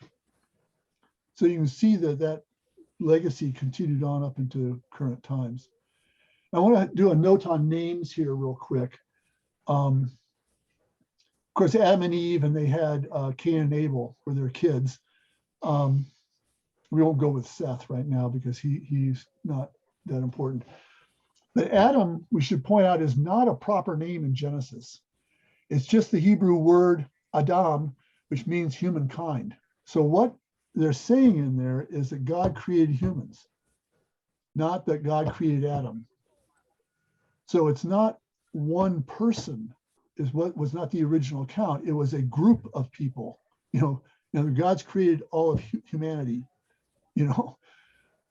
So you can see that legacy continued on up into current times. I want to do a note on names here real quick. Of course, Adam and Eve, and they had Cain and Abel were their kids. We won't go with Seth right now because he's not that important. But Adam, we should point out, is not a proper name in Genesis. It's just the Hebrew word Adam, which means humankind. So what they're saying in there is that God created humans, not that God created Adam. So it's not one person is what was not the original account. It was a group of people, you know, God's created all of humanity, you know.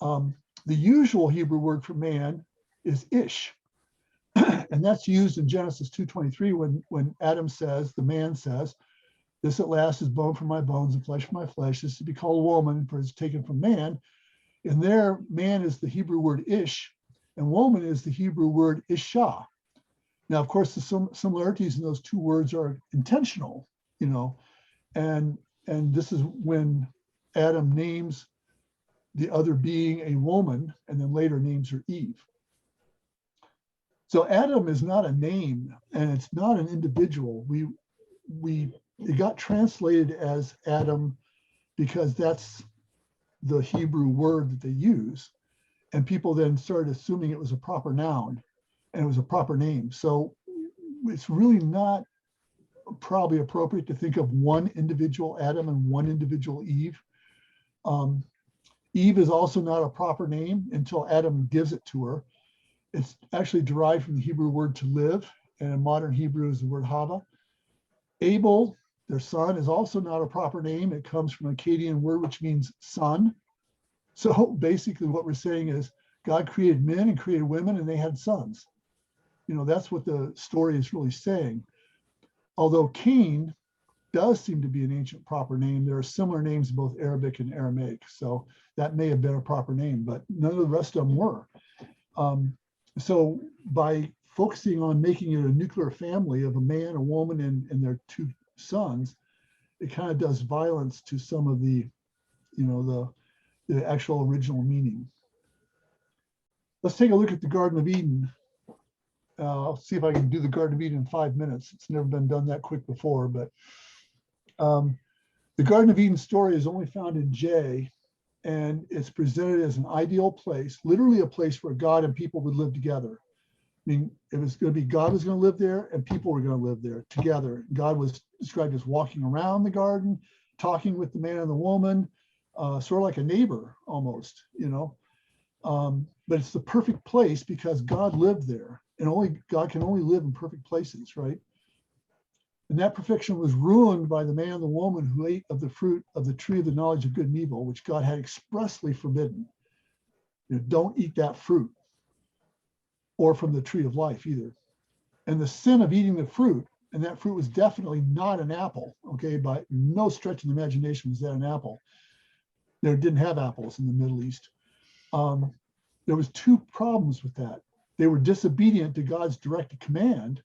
The usual Hebrew word for man is ish. And that's used in Genesis 2:23 when Adam says, the man says, this at last is bone from my bones and flesh from my flesh. This is to be called woman, for it's taken from man. And there, man is the Hebrew word ish, and woman is the Hebrew word isha. Now, of course, the similarities in those two words are intentional, you know, and this is when Adam names the other being a woman, and then later names her Eve. So Adam is not a name, and it's not an individual. It got translated as Adam because that's the Hebrew word that they use, and people then started assuming it was a proper noun and it was a proper name. So it's really not probably appropriate to think of one individual Adam and one individual Eve. Eve is also not a proper name until Adam gives it to her. It's actually derived from the Hebrew word to live, and in modern Hebrew is the word hava. Abel, their son, is also not a proper name. It comes from an Akkadian word which means son. So basically what we're saying is God created men and created women, and they had sons. You know, that's what the story is really saying. Although Cain does seem to be an ancient proper name, there are similar names in both Arabic and Aramaic. So that may have been a proper name, but none of the rest of them were. So by focusing on making it a nuclear family of a man, a woman, and their two sons, it kind of does violence to some of the, you know, the actual original meaning. Let's take a look at the Garden of Eden. I'll see if I can do the Garden of Eden in 5 minutes. It's never been done that quick before, but the Garden of Eden story is only found in J, and it's presented as an ideal place, literally a place where God and people would live together. I mean, it was going to be God was going to live there and people were going to live there together. God was described as walking around the garden, talking with the man and the woman, sort of like a neighbor almost, you know. But it's the perfect place because God lived there, and God can only live in perfect places, right? And that perfection was ruined by the man and the woman who ate of the fruit of the tree of the knowledge of good and evil, which God had expressly forbidden. You know, don't eat that fruit, or from the tree of life either. And the sin of eating the fruit, and that fruit was definitely not an apple, okay? By no stretch of the imagination was that an apple. They didn't have apples in the Middle East. There was two problems with that. They were disobedient to God's directed command,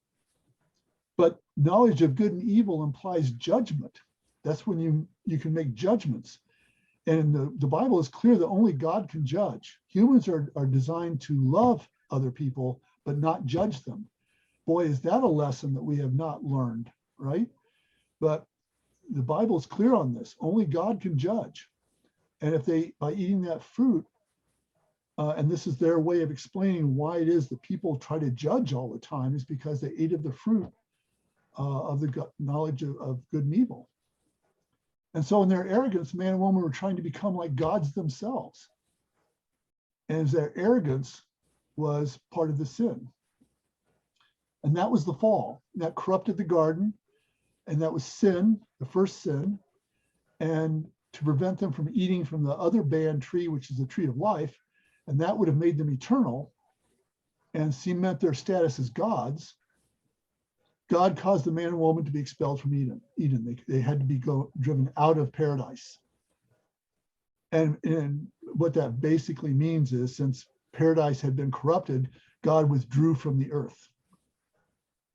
but knowledge of good and evil implies judgment. That's when you can make judgments. And the Bible is clear that only God can judge. Humans are designed to love other people, but not judge them. Boy, is that a lesson that we have not learned, right? But the Bible is clear on this. Only God can judge. And if they, by eating that fruit, and this is their way of explaining why it is that people try to judge all the time, is because they ate of the fruit of the knowledge of good and evil. And so in their arrogance, man and woman were trying to become like gods themselves. And their arrogance was part of the sin. And that was the fall. That corrupted the garden. And that was sin, the first sin. And to prevent them from eating from the other banned tree, which is the tree of life, and that would have made them eternal and cement their status as gods, God caused the man and woman to be expelled from Eden. They had to be driven out of paradise. And what that basically means is, since paradise had been corrupted, God withdrew from the earth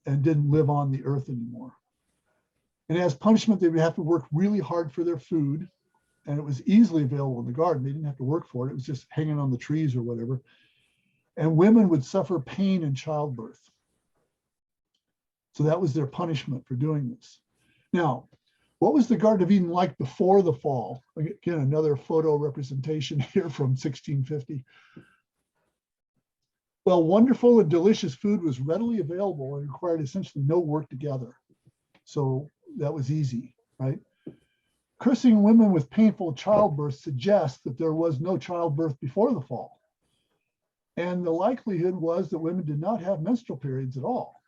and didn't live on the earth anymore. And as punishment, they would have to work really hard for their food. And it was easily available in the garden. They didn't have to work for it. It was just hanging on the trees or whatever. And women would suffer pain in childbirth. So that was their punishment for doing this. Now, what was the Garden of Eden like before the fall? Again, another photo representation here from 1650. Well, wonderful and delicious food was readily available and required essentially no work together. So that was easy, right? Cursing women with painful childbirth suggests that there was no childbirth before the fall. And the likelihood was that women did not have menstrual periods at all.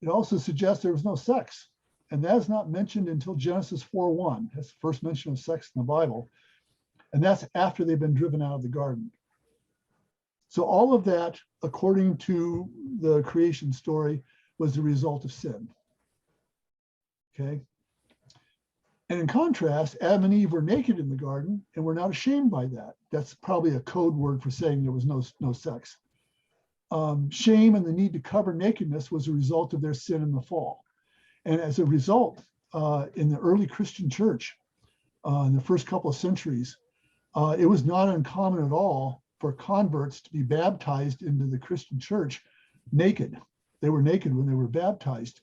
It also suggests there was no sex. And that is not mentioned until Genesis 4:1. That's the first mention of sex in the Bible. And that's after they've been driven out of the garden. So all of that, according to the creation story, was the result of sin. Okay. And in contrast, Adam and Eve were naked in the garden and were not ashamed by that. That's probably a code word for saying there was no sex. Shame and the need to cover nakedness was a result of their sin in the fall. And as a result, in the early Christian church, in the first couple of centuries, it was not uncommon at all for converts to be baptized into the Christian church naked. They were naked when they were baptized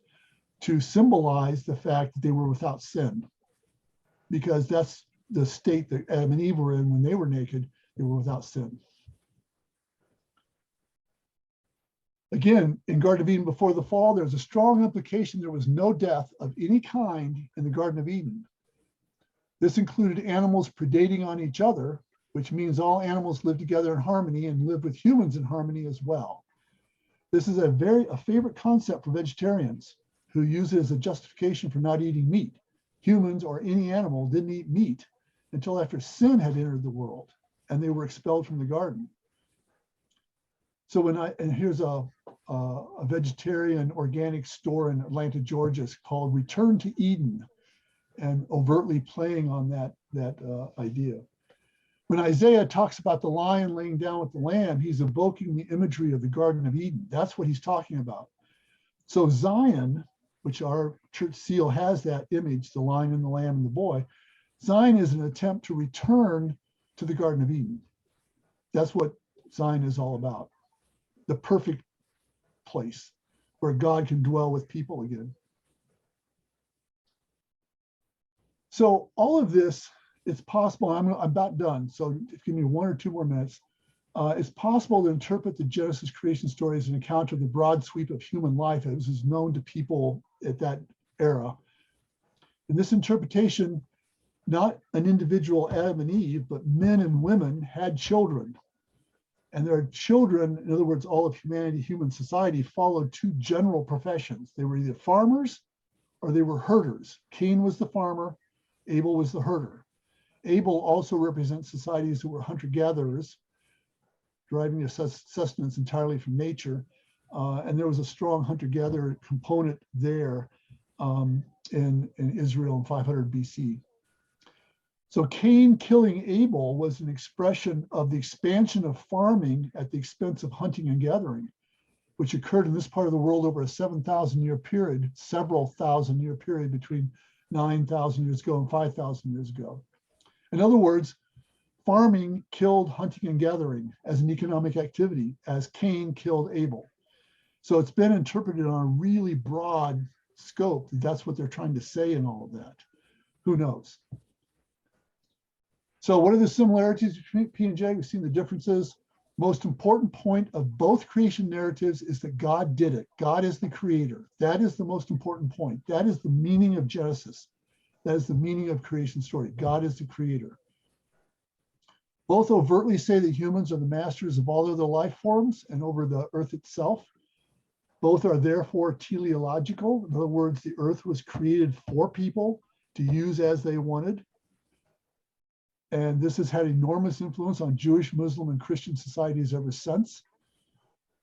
to symbolize the fact that they were without sin, because that's the state that Adam and Eve were in when they were naked. They were without sin. Again, in Garden of Eden before the fall, there's a strong implication there was no death of any kind in the Garden of Eden. This included animals predating on each other, which means all animals live together in harmony and live with humans in harmony as well. This is a favorite concept for vegetarians who use it as a justification for not eating meat. Humans or any animal didn't eat meat until after sin had entered the world and they were expelled from the garden. So here's a vegetarian organic store in Atlanta, Georgia, called Return to Eden, and overtly playing on that idea. When Isaiah talks about the lion laying down with the lamb, he's evoking the imagery of the Garden of Eden. That's what he's talking about. So Zion, which our church seal has that image, the lion and the lamb and the boy, Zion is an attempt to return to the Garden of Eden. That's what Zion is all about. The perfect place where God can dwell with people again. So all of this, it's possible, I'm about done, so give me 1 or 2 more minutes. It's possible to interpret the Genesis creation story as an account of the broad sweep of human life as is known to people at that era. In this interpretation, not an individual Adam and Eve, but men and women had children. And their children, in other words, all of humanity, human society, followed 2 general professions. They were either farmers or they were herders. Cain was the farmer, Abel was the herder. Abel also represents societies who were hunter-gatherers, deriving their sustenance entirely from nature. And there was a strong hunter-gatherer component there in Israel in 500 BC. So Cain killing Abel was an expression of the expansion of farming at the expense of hunting and gathering. which occurred in this part of the world over a 7,000 year period, several thousand year period between 9,000 years ago and 5,000 years ago. In other words, farming killed hunting and gathering as an economic activity, as Cain killed Abel. So it's been interpreted on a really broad scope. That's what they're trying to say in all of that. Who knows? So what are the similarities between P and J? We've seen the differences. Most important point of both creation narratives is that God did it. God is the creator. That is the most important point. That is the meaning of Genesis. That is the meaning of creation story. God is the creator. Both overtly say that humans are the masters of all other life forms and over the earth itself. Both are therefore teleological. In other words, the earth was created for people to use as they wanted. And this has had enormous influence on Jewish, Muslim, and Christian societies ever since.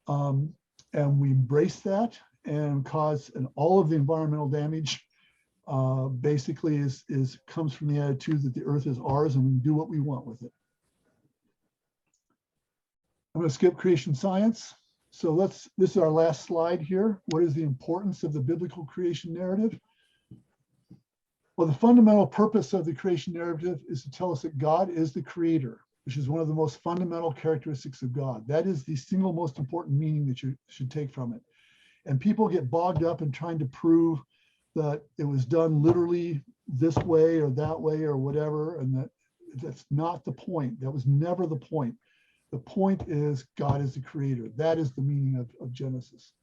And we embrace that, and all of the environmental damage basically comes from the attitude that the earth is ours and we can do what we want with it. I'm going to skip creation science. So this is our last slide here. What is the importance of the biblical creation narrative? Well, the fundamental purpose of the creation narrative is to tell us that God is the creator, which is one of the most fundamental characteristics of God. That is the single most important meaning that you should take from it. And people get bogged up in trying to prove that it was done literally this way or that way or whatever, and that's not the point. That was never the point. The point is God is the creator. That is the meaning of Genesis.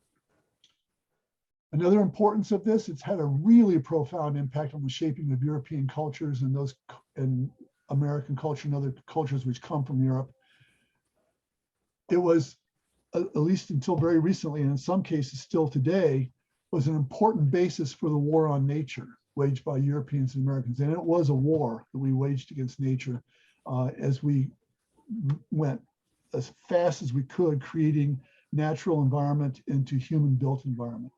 Another importance of this, it's had a really profound impact on the shaping of European cultures and American culture and other cultures which come from Europe. It was, at least until very recently, and in some cases still today, was an important basis for the war on nature waged by Europeans and Americans. And it was a war that we waged against nature as we went as fast as we could, creating natural environment into human-built environment.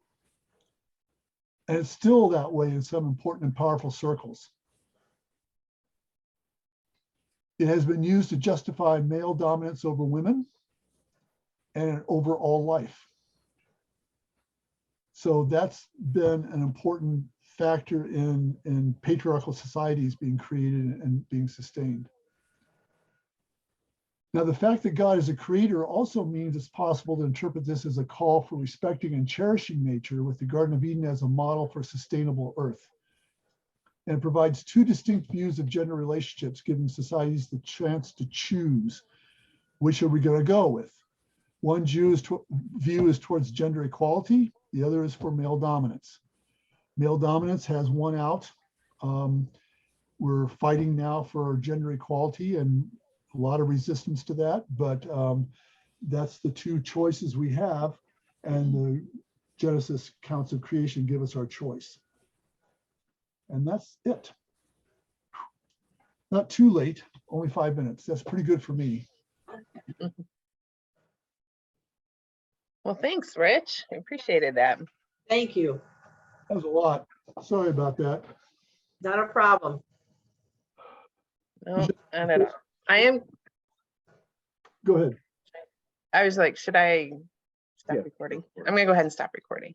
And it's still that way in some important and powerful circles. It has been used to justify male dominance over women and over all life. So that's been an important factor in patriarchal societies being created and being sustained. Now, the fact that God is a creator also means it's possible to interpret this as a call for respecting and cherishing nature, with the Garden of Eden as a model for sustainable earth. And it provides two distinct views of gender relationships, giving societies the chance to choose which are we going to go with. One view is towards gender equality, the other is for male dominance. Male dominance has won out. We're fighting now for gender equality, and a lot of resistance to that, but that's the two choices we have, and the Genesis accounts of creation give us our choice. And that's it. Not too late, only 5 minutes. That's pretty good for me. Well, thanks, Rich. I appreciated that. Thank you. That was a lot. Sorry about that. Not a problem. No, not at all. Go ahead. I was like, should I stop Yeah. recording? I'm gonna go ahead and stop recording.